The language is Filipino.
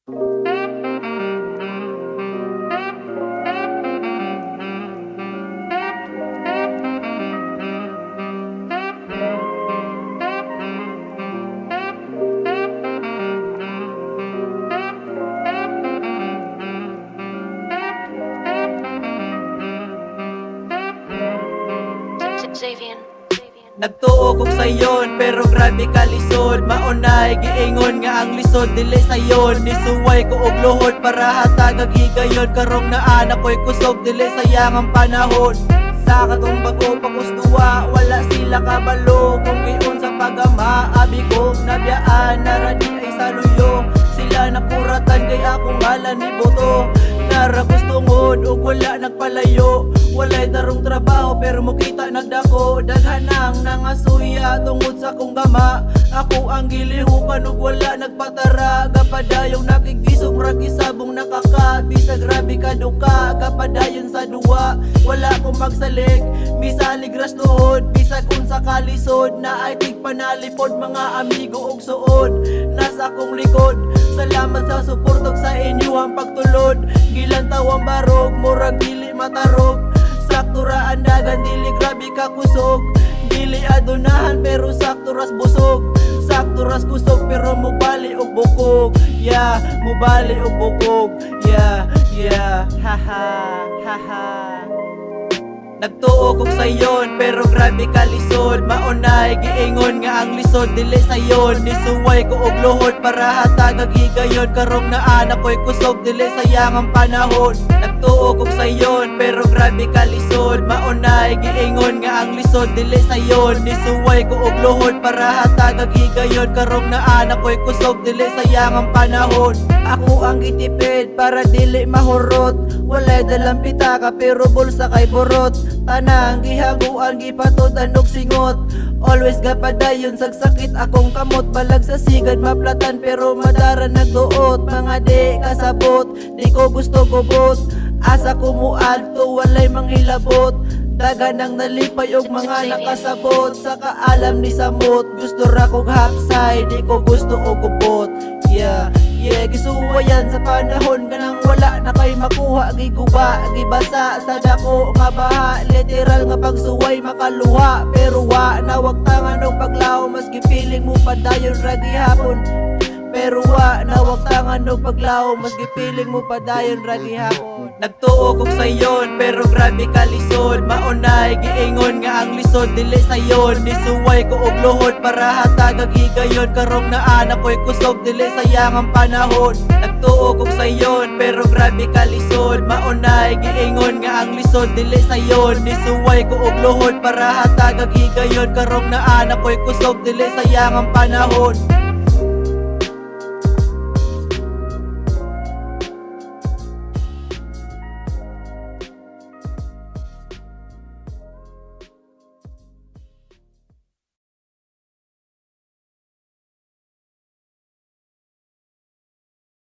Xavian. Nagtuo kog sayon pero grabe ka lisod. Maunay giingon nga ang lisod dili sayon. Nisuway ko og luhod para hatag gigayon. Karong naa ko'y kusog dili sayang ang panahon. Sa katong bago pagustuwa wala sila kabalo. Kung giyon sa pagama abi kong nabiyaan naradi ay saluyo. Sila nakuratan kay akong ngalan ni Boto. Nara gustungod ug wala nagpalayo. Walay darong trabaho pero mukita nagdako. Daghanang nangasuya tungod sa kong gama. Ako ang gilihukan ug wala nagpatara. Gapadayong nakigisog ragisabong nakaka. Bisag grabe ka duka kapadayon sa duwa. Wala kong magsalig misalig ras tuhod. Bisag unsa kalisod na ay tig panalipod. Mga amigo ug suod nasa akong likod. Salamat sa suportog sa inyo ang pagtulod. Gilantaw ang barog murag dili matarog. Sakturaan dagan dili grabe ka kusog. Dili adunahan pero sakto ras busog. Sakto ras kusog pero mubali og bukog. Yeah, mubali og bukog. Yeah, yeah, haha, haha. Nagtuo kog sayon pero grabe ka lisod. Maunay giingon nga ang lisod dili sayon. Nisuway ko og luhod para hatag gigayon. Karong naa ko'y kusog dili sayang ang panahon. Nagtuo kog sayon pero grabe ka lisod. Maunay giingon nga ang lisod dili sayon. Nisuway ko og luhod para hatag gigayon. Karong naa ko'y kusog dili sayang ang panahon. Ako ang gitipid para dili mahurot. Walay dalang pitaka pero bulsa kay burot. Tanang gihaguan gipatudan og singot. Always gapadayon sagsakit akong kamot. Balag sa sigad maplatan pero madara nagduot. Mga di kasabot di ko gusto gubot. Asa ko muadto walay manghilabot. Dagan ang nalipay og mga nakasabot. Sa kaalam ni samot gusto ra kog hapsay. Di ko gusto og gubot. Yeah, yeah, gisuwayan sa panahon kanang wala na kay makuha. Giguba, gibasa sa dako nga baha. Literal nga pagsuway makaluha. Pero wa na wag tangan og paglaw. Mas gipiling mo padayon ra gihapon. Pero wa na wag tangan og paglaw. Mas gipiling mo padayon ra gihapon. Nagtuo kog sayon pero grabe ka lisod. Maunay giingon nga ang lisod dili sayon. Nisuway ko og luhod para hatag gigayon. Karong naa ko'y kusog dili sayang ang panahon. Nagtuo kog sayon pero grabe ka lisod. Maunay giingon nga ang lisod dili sayon. Nisuway ko og luhod para hatag gigayon. Karong naa ko'y kusog dili sayang ang panahon.